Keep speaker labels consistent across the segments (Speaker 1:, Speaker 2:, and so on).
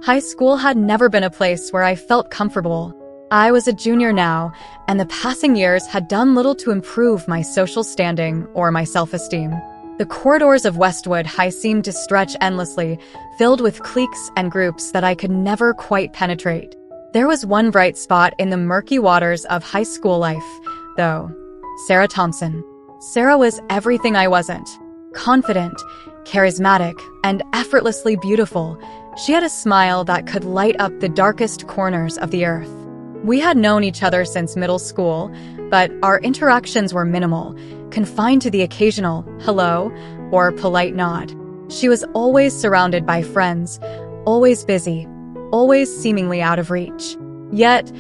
Speaker 1: High school had never been a place where I felt comfortable. I was a junior now, and the passing years had done little to improve my social standing or my self-esteem. The corridors of Westwood High seemed to stretch endlessly, filled with cliques and groups that I could never quite penetrate. There was one bright spot in the murky waters of high school life, though: Sarah Thompson. Sarah was everything I wasn't. Confident, charismatic, and effortlessly beautiful. She had a smile that could light up the darkest corners of the earth. We had known each other since middle school, but our interactions were minimal, confined to the occasional hello or polite nod. She was always surrounded by friends, always busy, always seemingly out of reach. Yet,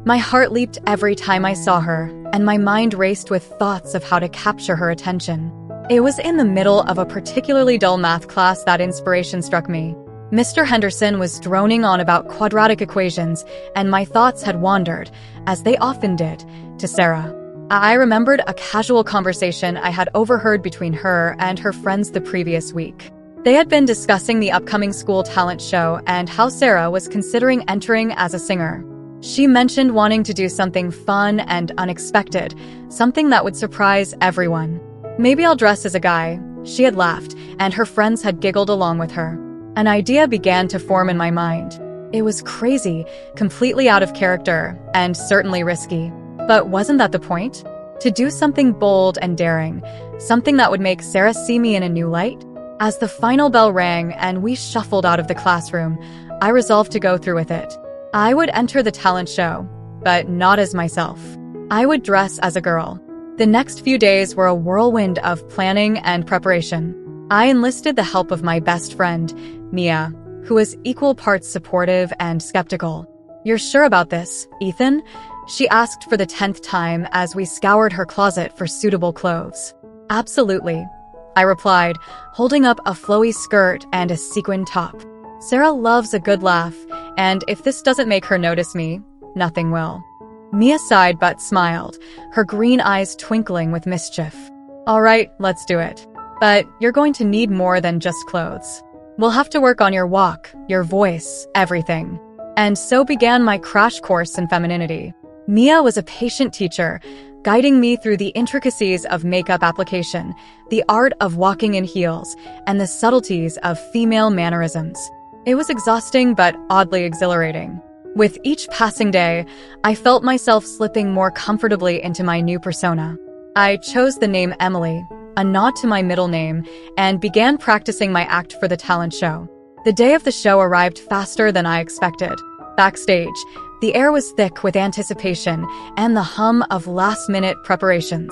Speaker 1: my heart leaped every time I saw her, and my mind raced with thoughts of how to capture her attention. It was in the middle of a particularly dull math class that inspiration struck me. Mr. Henderson was droning on about quadratic equations, and my thoughts had wandered, as they often did, to Sarah. I remembered a casual conversation I had overheard between her and her friends the previous week. They had been discussing the upcoming school talent show and how Sarah was considering entering as a singer. She mentioned wanting to do something fun and unexpected, something that would surprise everyone. "Maybe I'll dress as a guy," she had laughed, and her friends had giggled along with her. An idea began to form in my mind. It was crazy, completely out of character, and certainly risky. But wasn't that the point? To do something bold and daring, something that would make Sarah see me in a new light? As the final bell rang and we shuffled out of the classroom, I resolved to go through with it. I would enter the talent show, but not as myself. I would dress as a girl. The next few days were a whirlwind of planning and preparation. I enlisted the help of my best friend, Mia, who was equal parts supportive and skeptical. "You're sure about this, Ethan?" she asked for the 10th time as we scoured her closet for suitable clothes. "Absolutely," I replied, holding up a flowy skirt and a sequin top. Sarah loves a good laugh, and if this doesn't make her notice me, nothing will. Mia sighed but smiled, her green eyes twinkling with mischief. "All right, let's do it. But you're going to need more than just clothes. We'll have to work on your walk, your voice, everything." And so began my crash course in femininity. Mia was a patient teacher, guiding me through the intricacies of makeup application, the art of walking in heels, and the subtleties of female mannerisms. It was exhausting but oddly exhilarating. With each passing day, I felt myself slipping more comfortably into my new persona. I chose the name Emily, a nod to my middle name, and began practicing my act for the talent show. The day of the show arrived faster than I expected. Backstage, the air was thick with anticipation and the hum of last-minute preparations.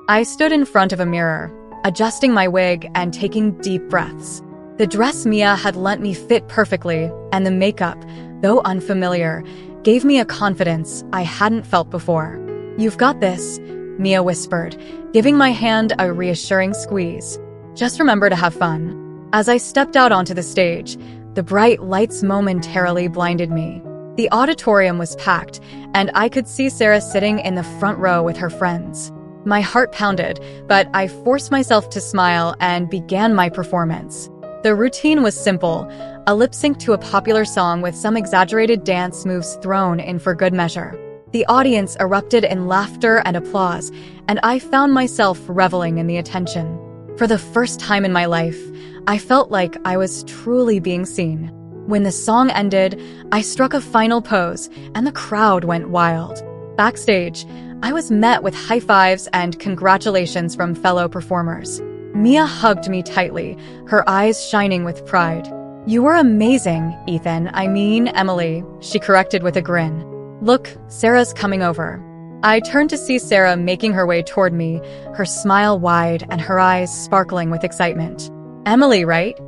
Speaker 1: I stood in front of a mirror, adjusting my wig and taking deep breaths. The dress Mia had lent me fit perfectly, and the makeup, though unfamiliar, gave me a confidence I hadn't felt before. "You've got this," Mia whispered, giving my hand a reassuring squeeze. "Just remember to have fun." As I stepped out onto the stage, the bright lights momentarily blinded me. The auditorium was packed, and I could see Sarah sitting in the front row with her friends. My heart pounded, but I forced myself to smile and began my performance. The routine was simple, a lip sync to a popular song with some exaggerated dance moves thrown in for good measure. The audience erupted in laughter and applause, and I found myself reveling in the attention. For the first time in my life, I felt like I was truly being seen. When the song ended, I struck a final pose, and the crowd went wild. Backstage, I was met with high fives and congratulations from fellow performers. Mia hugged me tightly, her eyes shining with pride. "You were amazing, Ethan. I mean, Emily," she corrected with a grin. "Look, Sarah's coming over." I turned to see Sarah making her way toward me, her smile wide and her eyes sparkling with excitement. "Emily, right?"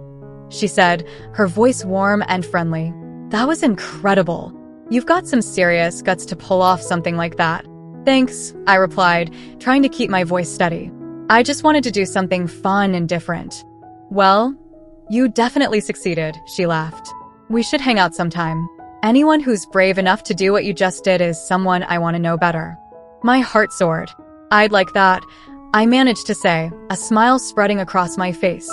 Speaker 1: she said, her voice warm and friendly. "That was incredible. You've got some serious guts to pull off something like that." "Thanks," I replied, trying to keep my voice steady. "I just wanted to do something fun and different." "Well, you definitely succeeded," she laughed. "We should hang out sometime. Anyone who's brave enough to do what you just did is someone I want to know better." My heart soared. "I'd like that," I managed to say, a smile spreading across my face.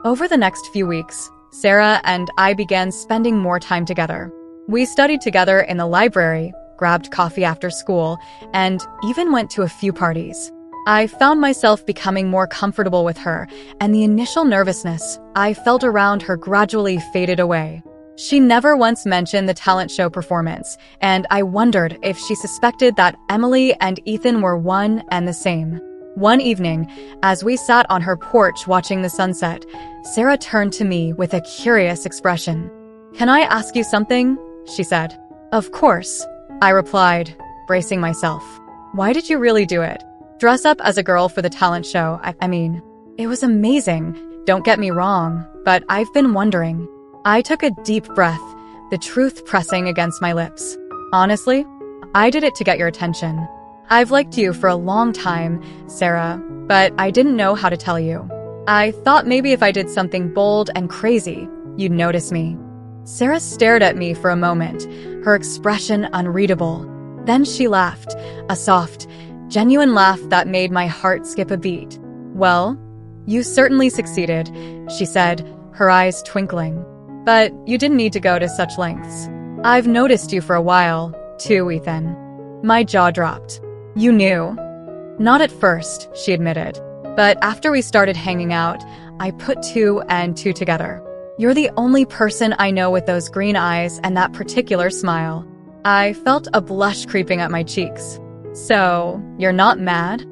Speaker 1: Over the next few weeks, Sarah and I began spending more time together. We studied together in the library, grabbed coffee after school, and even went to a few parties. I found myself becoming more comfortable with her, and the initial nervousness I felt around her gradually faded away. She never once mentioned the talent show performance, and I wondered if she suspected that Emily and Ethan were one and the same. One evening, as we sat on her porch watching the sunset, Sarah turned to me with a curious expression. "Can I ask you something?" she said. "Of course," I replied, bracing myself. "Why did you really do it? Dress up as a girl for the talent show, I mean, it was amazing, don't get me wrong, but I've been wondering." I took a deep breath, the truth pressing against my lips. "Honestly, I did it to get your attention. I've liked you for a long time, Sarah, but I didn't know how to tell you. I thought maybe if I did something bold and crazy, you'd notice me." Sarah stared at me for a moment, her expression unreadable. Then she laughed, a soft, genuine laugh that made my heart skip a beat. "Well, you certainly succeeded," she said, her eyes twinkling. "But you didn't need to go to such lengths. I've noticed you for a while, too, Ethan." My jaw dropped. "You knew?" "Not at first," she admitted. "But after we started hanging out, I put two and two together. You're the only person I know with those green eyes and that particular smile." I felt a blush creeping up my cheeks. "So, you're not mad?"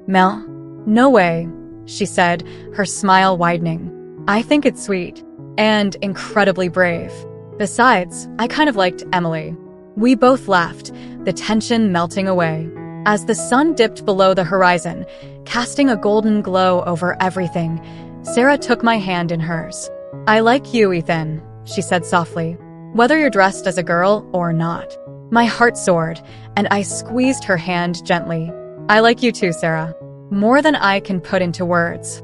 Speaker 1: "Mel? No way," she said, her smile widening. "I think it's sweet. And incredibly brave. Besides, I kind of liked Emily." We both laughed, the tension melting away. As the sun dipped below the horizon, casting a golden glow over everything, Sarah took my hand in hers. "I like you, Ethan," she said softly, "whether you're dressed as a girl or not." My heart soared, and I squeezed her hand gently. "I like you too, Sarah. More than I can put into words."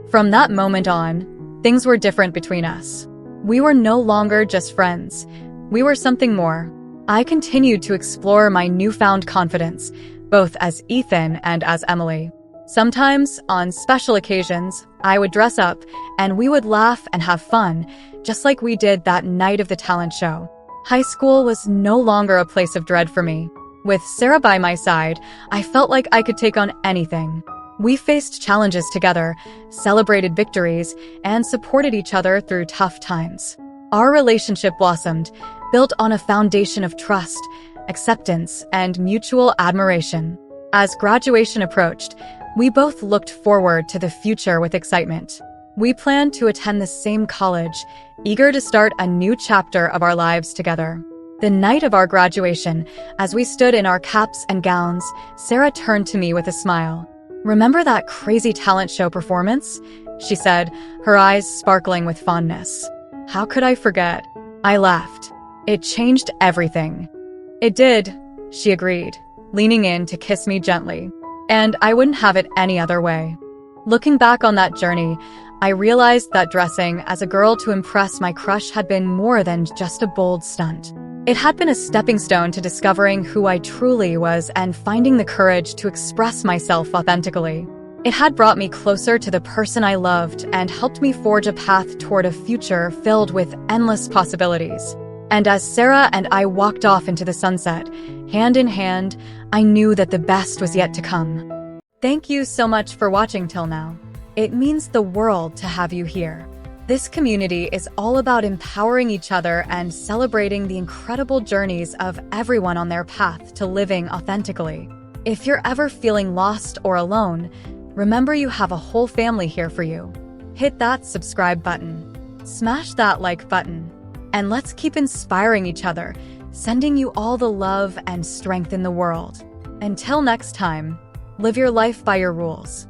Speaker 1: From that moment on, things were different between us. We were no longer just friends. We were something more. I continued to explore my newfound confidence, both as Ethan and as Emily. Sometimes, on special occasions, I would dress up, and we would laugh and have fun, just like we did that night of the talent show. High school was no longer a place of dread for me. With Sarah by my side, I felt like I could take on anything. We faced challenges together, celebrated victories, and supported each other through tough times. Our relationship blossomed, built on a foundation of trust, acceptance, and mutual admiration. As graduation approached, we both looked forward to the future with excitement. We planned to attend the same college, eager to start a new chapter of our lives together. The night of our graduation, as we stood in our caps and gowns, Sarah turned to me with a smile. "Remember that crazy talent show performance?" she said, her eyes sparkling with fondness. "How could I forget?" I laughed. "It changed everything." "It did," she agreed, leaning in to kiss me gently. "And I wouldn't have it any other way." Looking back on that journey, I realized that dressing as a girl to impress my crush had been more than just a bold stunt. It had been a stepping stone to discovering who I truly was and finding the courage to express myself authentically. It had brought me closer to the person I loved and helped me forge a path toward a future filled with endless possibilities. And as Sarah and I walked off into the sunset, hand in hand, I knew that the best was yet to come. Thank you so much for watching till now. It means the world to have you here. This community is all about empowering each other and celebrating the incredible journeys of everyone on their path to living authentically. If you're ever feeling lost or alone, remember you have a whole family here for you. Hit that subscribe button, smash that like button, and let's keep inspiring each other, sending you all the love and strength in the world. Until next time, live your life by your rules.